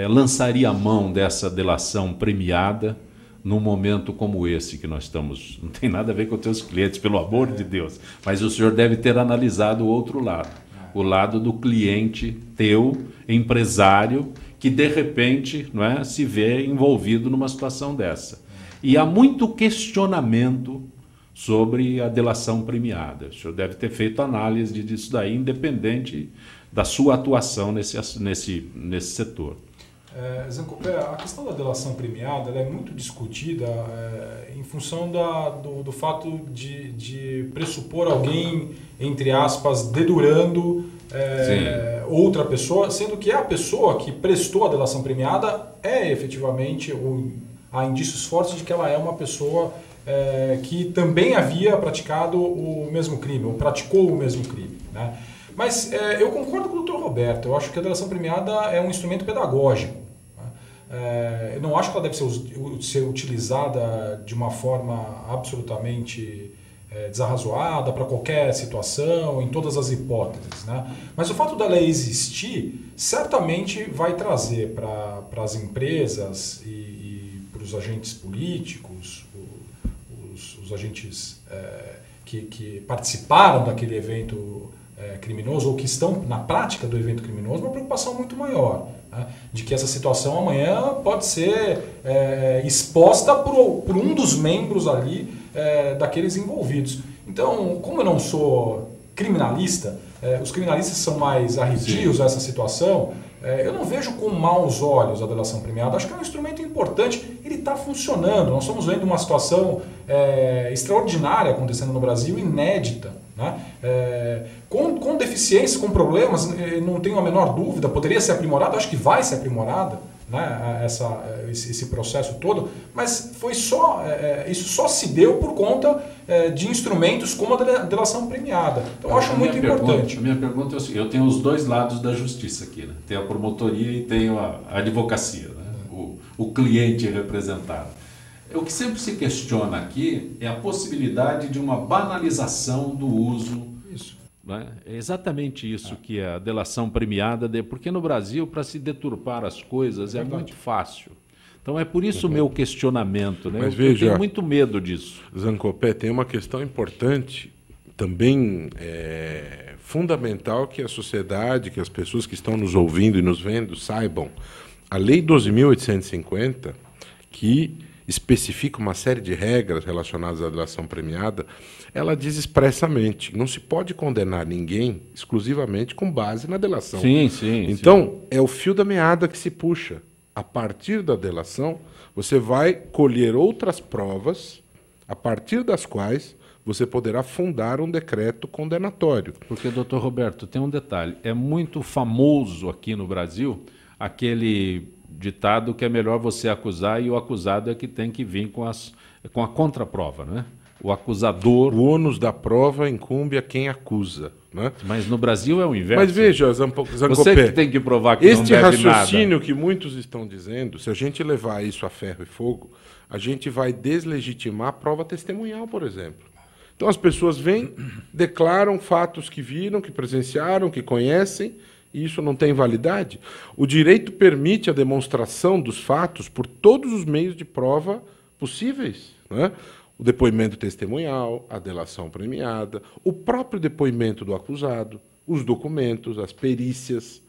lançaria a mão dessa delação premiada num momento como esse que nós estamos? Não tem nada a ver com os teus clientes, pelo amor de Deus. Mas o senhor deve ter analisado o outro lado. O lado do cliente teu, empresário, que de repente, não é, se vê envolvido numa situação dessa. E há muito questionamento sobre a delação premiada. O senhor deve ter feito análise disso daí, independente da sua atuação nesse setor. Zancopé, a questão da delação premiada ela é muito discutida em função do fato de pressupor alguém, entre aspas, dedurando outra pessoa, sendo que a pessoa que prestou a delação premiada efetivamente, há indícios fortes de que ela é uma pessoa que também havia praticado o mesmo crime, ou praticou o mesmo crime, né? Mas eu concordo com o Dr. Roberto, eu acho que a delação premiada é um instrumento pedagógico. Eu não acho que ela deve ser utilizada de uma forma absolutamente desarrazoada para qualquer situação, em todas as hipóteses, né? Mas o fato dela existir certamente vai trazer para as empresas e para os agentes políticos, os agentes que participaram daquele evento criminoso ou que estão na prática do evento criminoso, uma preocupação muito maior, né? De que essa situação amanhã pode ser exposta por um dos membros ali daqueles envolvidos. Então, como eu não sou criminalista, os criminalistas são mais arredios a essa situação, eu não vejo com maus olhos a delação premiada. Acho que é um instrumento importante, ele está funcionando. Nós estamos vendo uma situação extraordinária acontecendo no Brasil, inédita, né? Com deficiências, com problemas, não tenho a menor dúvida, poderia ser aprimorada, acho que vai ser aprimorada, né? Esse processo todo, mas foi isso só se deu por conta de instrumentos como a delação premiada. Então eu acho muito importante. A minha pergunta é o seguinte: eu tenho os dois lados da justiça aqui, né? Tenho a promotoria e tenho a advocacia, né? O cliente representado. O que sempre se questiona aqui é a possibilidade de uma banalização do uso. Isso. Né? É exatamente isso que é a delação premiada, porque no Brasil, para se deturpar as coisas, é muito fácil. Então é por isso o meu questionamento, né? Mas eu tenho muito medo disso. Zancopé, tem uma questão importante, também fundamental, que a sociedade, que as pessoas que estão nos ouvindo e nos vendo saibam. A Lei 12.850, que especifica uma série de regras relacionadas à delação premiada, ela diz expressamente que não se pode condenar ninguém exclusivamente com base na delação. Sim. Então, é o fio da meada que se puxa. A partir da delação, você vai colher outras provas, a partir das quais você poderá fundar um decreto condenatório. Porque, doutor Roberto, tem um detalhe. É muito famoso aqui no Brasil aquele ditado que é melhor você acusar e o acusado é que tem que vir com a contraprova, né? O acusador... O ônus da prova incumbe a quem acusa, né? Mas no Brasil é o inverso. Mas veja, Zancopé, você que tem que provar que não deve nada. Este raciocínio que muitos estão dizendo, se a gente levar isso a ferro e fogo, a gente vai deslegitimar a prova testemunhal, por exemplo. Então as pessoas vêm, declaram fatos que viram, que presenciaram, que conhecem, e isso não tem validade. O direito permite a demonstração dos fatos por todos os meios de prova possíveis, né? o depoimento testemunhal, a delação premiada, o próprio depoimento do acusado, os documentos, as perícias,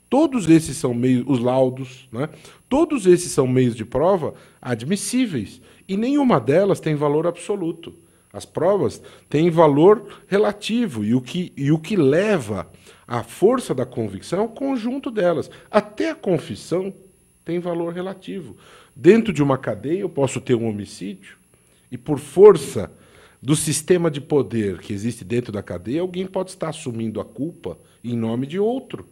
todos esses são meios, os laudos, né? Todos esses são meios de prova admissíveis e nenhuma delas tem valor absoluto. As provas têm valor relativo e o que leva à força da convicção é o conjunto delas. Até a confissão tem valor relativo. Dentro de uma cadeia eu posso ter um homicídio e, por força do sistema de poder que existe dentro da cadeia, alguém pode estar assumindo a culpa em nome de outro,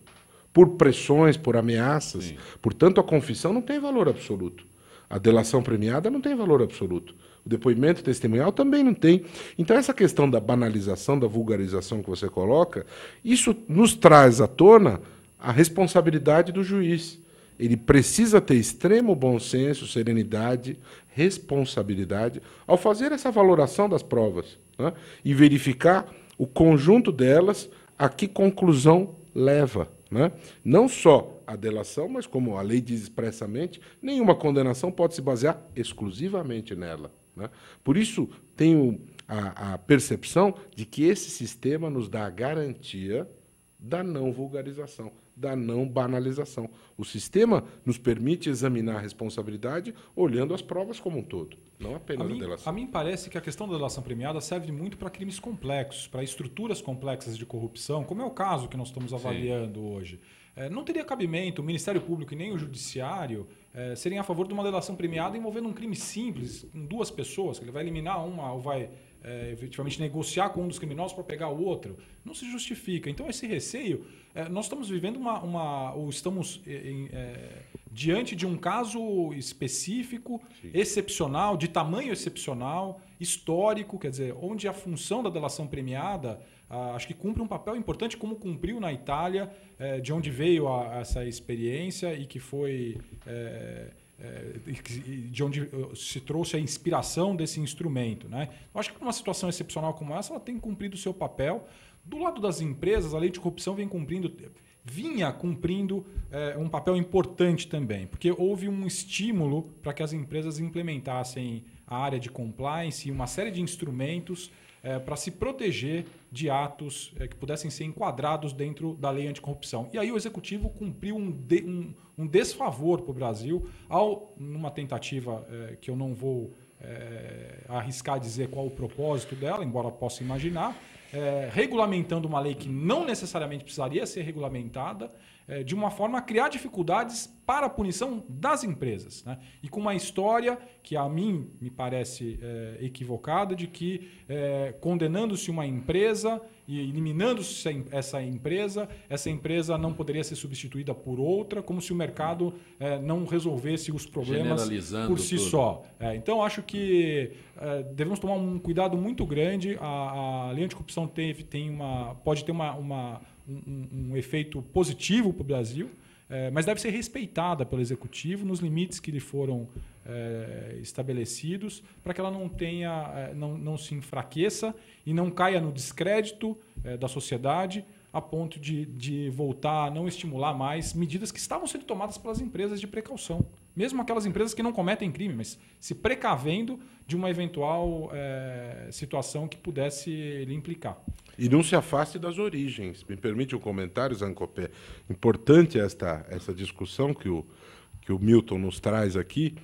por pressões, por ameaças. Sim. Portanto, a confissão não tem valor absoluto. A delação premiada não tem valor absoluto. O depoimento testemunhal também não tem. Então, essa questão da banalização, da vulgarização que você coloca, isso nos traz à tona a responsabilidade do juiz. Ele precisa ter extremo bom senso, serenidade, responsabilidade ao fazer essa valoração das provas, né? E verificar o conjunto delas, a que conclusão leva, né? Não só a delação, mas como a lei diz expressamente, nenhuma condenação pode se basear exclusivamente nela, né? Por isso, tenho a percepção de que esse sistema nos dá a garantia da não vulgarização, da não banalização. O sistema nos permite examinar a responsabilidade olhando as provas como um todo, não apenas a delação. A mim parece que a questão da delação premiada serve muito para crimes complexos, para estruturas complexas de corrupção, como é o caso que nós estamos avaliando hoje. Não teria cabimento o Ministério Público e nem o Judiciário serem a favor de uma delação premiada envolvendo um crime simples, com duas pessoas, que ele vai eliminar uma ou vai efetivamente negociar com um dos criminosos para pegar o outro. Não se justifica. Então, esse receio, nós estamos vivendo ou estamos diante de um caso específico, sim, excepcional, de tamanho excepcional, histórico, quer dizer, onde a função da delação premiada acho que cumpre um papel importante, como cumpriu na Itália, de onde veio essa experiência e que foi... de onde se trouxe a inspiração desse instrumento, né? Eu acho que numa situação excepcional como essa, ela tem cumprido o seu papel. Do lado das empresas, a lei de corrupção vinha cumprindo um papel importante também, porque houve um estímulo para que as empresas implementassem a área de compliance e uma série de instrumentos para se proteger de atos que pudessem ser enquadrados dentro da lei anticorrupção. E aí o Executivo cumpriu um desfavor para o Brasil, numa tentativa que eu não vou arriscar dizer qual o propósito dela, embora possa imaginar, regulamentando uma lei que não necessariamente precisaria ser regulamentada, de uma forma a criar dificuldades para a punição das empresas, né? E com uma história que a mim me parece equivocada, de que condenando-se uma empresa e eliminando-se essa empresa não poderia ser substituída por outra, como se o mercado não resolvesse os problemas por si só. Então, acho que devemos tomar um cuidado muito grande. A lei anticorrupção pode ter um efeito positivo para o Brasil, mas deve ser respeitada pelo Executivo nos limites que lhe foram estabelecidos, para que ela não se enfraqueça e não caia no descrédito da sociedade, a ponto de voltar a não estimular mais medidas que estavam sendo tomadas pelas empresas de precaução. Mesmo aquelas empresas que não cometem crime, mas se precavendo de uma eventual situação que pudesse lhe implicar. E não se afaste das origens. Me permite um comentário, Zancopé. Importante essa discussão que o Milton nos traz aqui.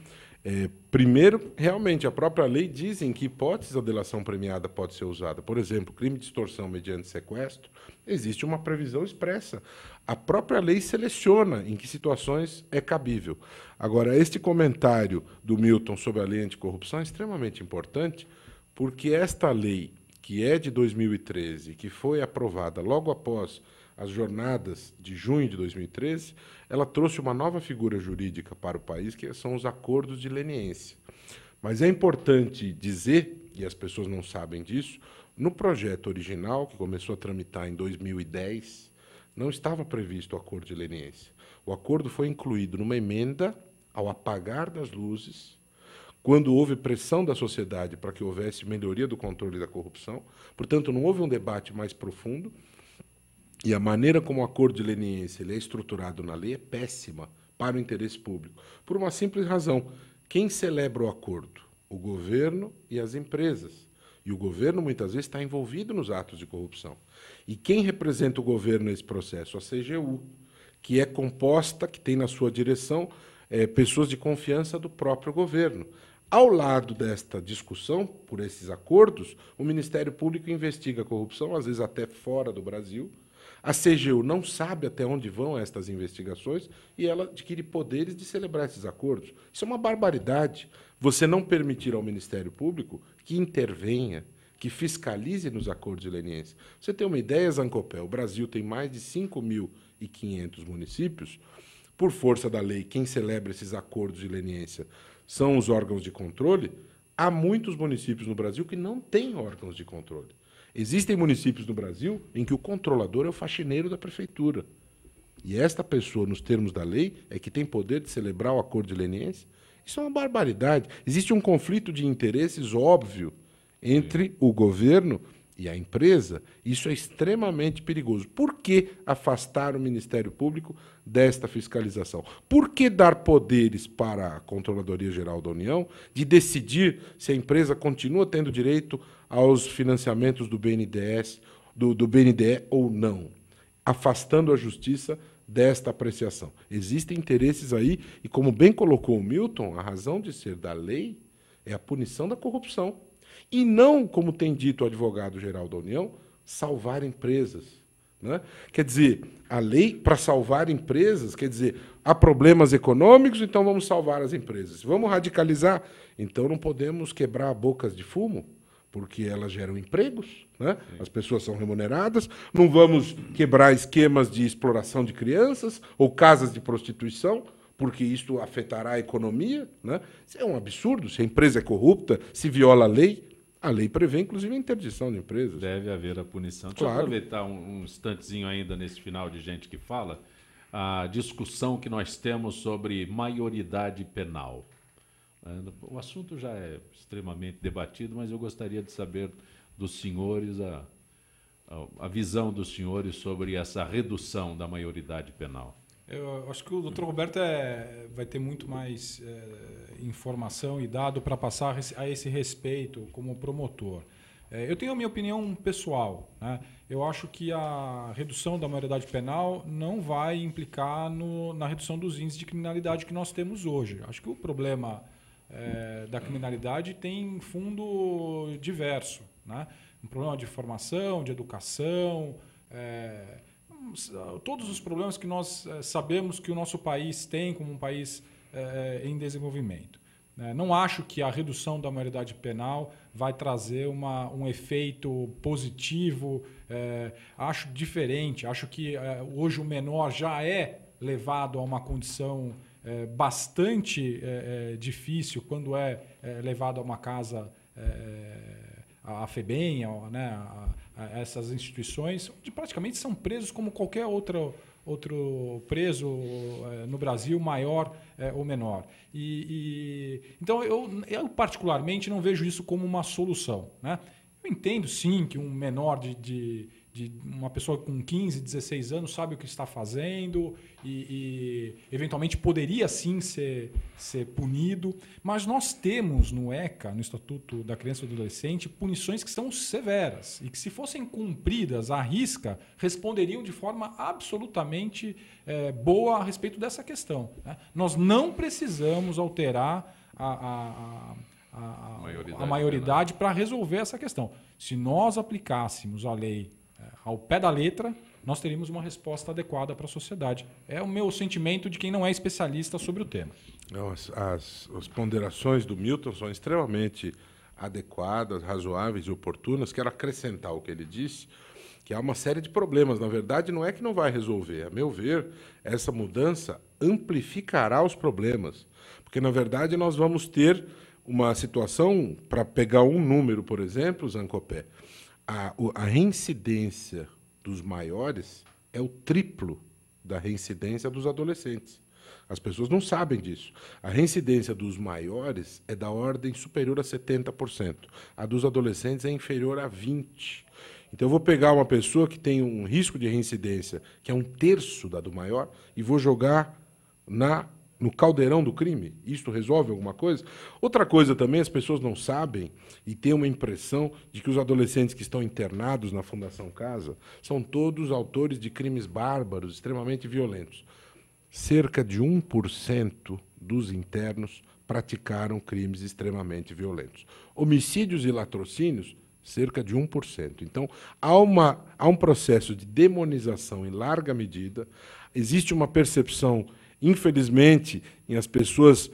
Primeiro, realmente, a própria lei diz em que hipóteses a delação premiada pode ser usada. Por exemplo, crime de extorsão mediante sequestro, existe uma previsão expressa. A própria lei seleciona em que situações é cabível. Agora, este comentário do Milton sobre a lei anticorrupção é extremamente importante, porque esta lei, que é de 2013, que foi aprovada logo após as jornadas de junho de 2013, ela trouxe uma nova figura jurídica para o país, que são os acordos de leniência. Mas é importante dizer, e as pessoas não sabem disso, no projeto original, que começou a tramitar em 2010, não estava previsto o acordo de leniência. O acordo foi incluído numa emenda ao apagar das luzes, quando houve pressão da sociedade para que houvesse melhoria do controle da corrupção. Portanto, não houve um debate mais profundo, e a maneira como o acordo de leniência é estruturado na lei é péssima para o interesse público, por uma simples razão. Quem celebra o acordo? o governo e as empresas. E o governo, muitas vezes, está envolvido nos atos de corrupção. E quem representa o governo nesse processo? A CGU, que é composta, que tem na sua direção pessoas de confiança do próprio governo. Ao lado desta discussão, por esses acordos, o Ministério Público investiga a corrupção, às vezes até fora do Brasil. A CGU não sabe até onde vão estas investigações e ela adquire poderes de celebrar esses acordos. Isso é uma barbaridade. Você não permitir ao Ministério Público que intervenha, que fiscalize nos acordos de leniência. Você tem uma ideia, Zancopé? O Brasil tem mais de 5.500 municípios. Por força da lei, quem celebra esses acordos de leniência são os órgãos de controle. Há muitos municípios no Brasil que não têm órgãos de controle. Existem municípios no Brasil em que o controlador é o faxineiro da prefeitura. E esta pessoa, nos termos da lei, é que tem poder de celebrar o acordo de leniência. Isso é uma barbaridade. Existe um conflito de interesses óbvio entre o governo e a empresa. Isso é extremamente perigoso. Por que afastar o Ministério Público desta fiscalização? Por que dar poderes para a Controladoria Geral da União de decidir se a empresa continua tendo direito aos financiamentos do BNDES, do BNDE ou não, afastando a justiça desta apreciação? Existem interesses aí, e como bem colocou o Milton, a razão de ser da lei é a punição da corrupção. E não, como tem dito o advogado-geral da União, salvar empresas. Né? Quer dizer, a lei para salvar empresas, quer dizer, há problemas econômicos, então vamos salvar as empresas. Vamos radicalizar, então não podemos quebrar bocas de fumo, porque elas geram empregos, né? As pessoas são remuneradas, não vamos quebrar esquemas de exploração de crianças ou casas de prostituição, porque isso afetará a economia. Né? Isso é um absurdo. Se a empresa é corrupta, se viola a lei prevê, inclusive, a interdição de empresas. Deve haver a punição. Deixa eu aproveitar um instantezinho ainda nesse final de gente que fala, a discussão que nós temos sobre maioridade penal. O assunto já é extremamente debatido, mas eu gostaria de saber dos senhores, a visão dos senhores sobre essa redução da maioridade penal. Eu acho que o doutor Roberto vai ter muito mais informação e dado para passar a esse respeito como promotor. Eu tenho a minha opinião pessoal. Né? Eu acho que a redução da maioridade penal não vai implicar na redução dos índices de criminalidade que nós temos hoje. Acho que o problema da criminalidade tem fundo diverso. Né? Um problema de formação, de educação, todos os problemas que nós sabemos que o nosso país tem como um país em desenvolvimento. Não acho que a redução da maioridade penal vai trazer um efeito positivo. Acho diferente. Acho que hoje o menor já é levado a uma condição bastante difícil quando é levado a uma casa, a FEBEM, né, a essas instituições, onde praticamente são presos como qualquer outro preso no Brasil, maior ou menor. Então, eu particularmente não vejo isso como uma solução. Né? Eu entendo, sim, que um menor de uma pessoa com 15, 16 anos sabe o que está fazendo e eventualmente poderia sim ser punido, mas nós temos no ECA, no Estatuto da Criança e do Adolescente, punições que são severas e que, se fossem cumpridas à risca, responderiam de forma absolutamente boa a respeito dessa questão. Né? Nós não precisamos alterar a maioridade para resolver essa questão. Se nós aplicássemos a lei ao pé da letra, nós teríamos uma resposta adequada para a sociedade. É o meu sentimento de quem não é especialista sobre o tema. Não, as ponderações do Milton são extremamente adequadas, razoáveis e oportunas. Quero acrescentar o que ele disse, que há uma série de problemas. Na verdade, não é que não vai resolver. A meu ver, essa mudança amplificará os problemas. Porque, na verdade, nós vamos ter uma situação, para pegar um número, por exemplo, Zancopé, a reincidência dos maiores é o triplo da reincidência dos adolescentes. As pessoas não sabem disso. A reincidência dos maiores é da ordem superior a 70%. A dos adolescentes é inferior a 20%. Então, eu vou pegar uma pessoa que tem um risco de reincidência, que é 1/3 da do maior, e vou jogar na no caldeirão do crime? Isto resolve alguma coisa? Outra coisa também, as pessoas não sabem e têm uma impressão de que os adolescentes que estão internados na Fundação Casa são todos autores de crimes bárbaros, extremamente violentos. Cerca de 1% dos internos praticaram crimes extremamente violentos. Homicídios e latrocínios, cerca de 1%. Então, há um processo de demonização em larga medida, existe uma percepção, infelizmente, em as pessoas,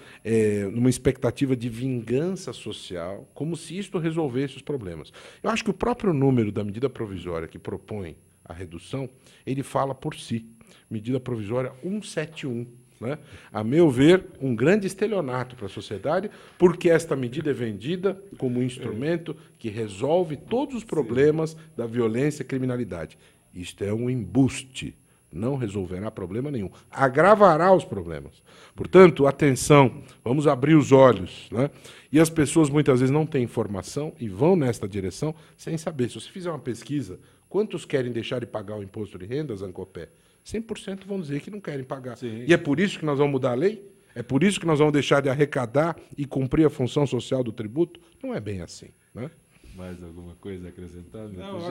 numa expectativa de vingança social, como se isto resolvesse os problemas. Eu acho que o próprio número da medida provisória que propõe a redução, ele fala por si. Medida provisória 171. Né? A meu ver, um grande estelionato para a sociedade, porque esta medida é vendida como um instrumento que resolve todos os problemas da violência e criminalidade. Isto é um embuste. Não resolverá problema nenhum. Agravará os problemas. Portanto, atenção, vamos abrir os olhos. Né? E as pessoas muitas vezes não têm informação e vão nesta direção sem saber. Se você fizer uma pesquisa, quantos querem deixar de pagar o imposto de renda, Zancopé? 100% vão dizer que não querem pagar. Sim. E é por isso que nós vamos mudar a lei? É por isso que nós vamos deixar de arrecadar e cumprir a função social do tributo? Não é bem assim. Né? Mais alguma coisa a acrescentar? Não,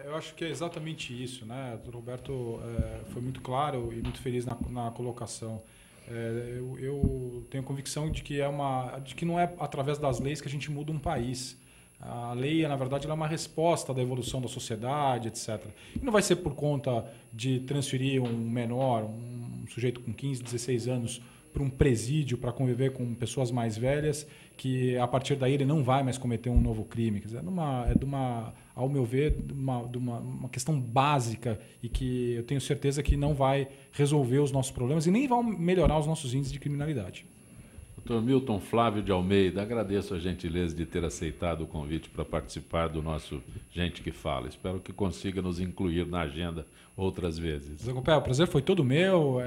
eu acho que é exatamente isso. Né? O Roberto foi muito claro e muito feliz na colocação. Eu tenho a convicção de que não é através das leis que a gente muda um país. A lei, na verdade, ela é uma resposta da evolução da sociedade, etc. E não vai ser por conta de transferir um menor, um sujeito com 15, 16 anos, para um presídio para conviver com pessoas mais velhas, que a partir daí ele não vai mais cometer um novo crime. Quer dizer, ao meu ver, de uma questão básica e que eu tenho certeza que não vai resolver os nossos problemas e nem vai melhorar os nossos índices de criminalidade. Dr. Milton Flávio de Almeida, agradeço a gentileza de ter aceitado o convite para participar do nosso Gente que Fala. Espero que consiga nos incluir na agenda outras vezes. Zancopé, o prazer foi todo meu.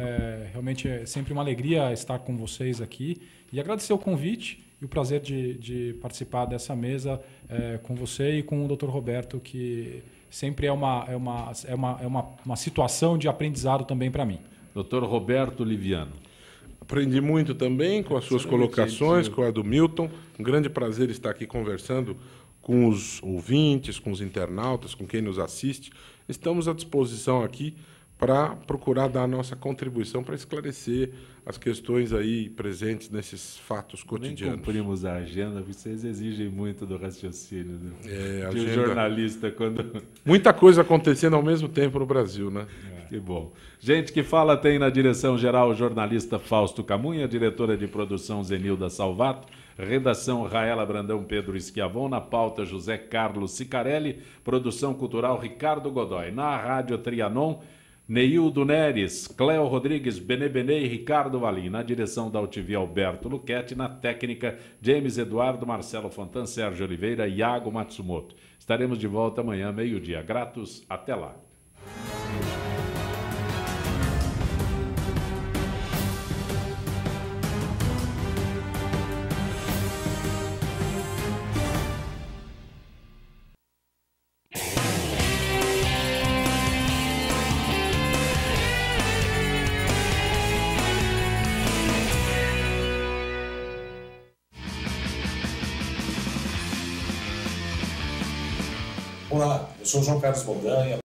Realmente é sempre uma alegria estar com vocês aqui. E agradecer o convite e o prazer de participar dessa mesa com você e com o Dr. Roberto, que sempre é uma situação de aprendizado também para mim. Dr. Roberto Liviano. Aprendi muito também com as suas colocações, com a do Milton. Um grande prazer estar aqui conversando com os ouvintes, com os internautas, com quem nos assiste. Estamos à disposição aqui para procurar dar a nossa contribuição para esclarecer as questões aí presentes nesses fatos cotidianos. Nem cumprimos a agenda, vocês exigem muito do raciocínio. Né? De um jornalista quando... Muita coisa acontecendo ao mesmo tempo no Brasil, né? Que bom. Gente que Fala tem na direção-geral o jornalista Fausto Camunha, diretora de produção Zenilda Salvato, redação Raela Brandão Pedro Schiavon, na pauta José Carlos Sicarelli, produção cultural Ricardo Godoy, na Rádio Trianon, Neildo Neres, Cléo Rodrigues, Benê e Ricardo Valim, na direção da UTV Alberto Luquete, na técnica James Eduardo, Marcelo Fontan, Sérgio Oliveira e Iago Matsumoto. Estaremos de volta amanhã, meio-dia. Gratos, até lá. Olá, eu sou João Carlos Mondanha.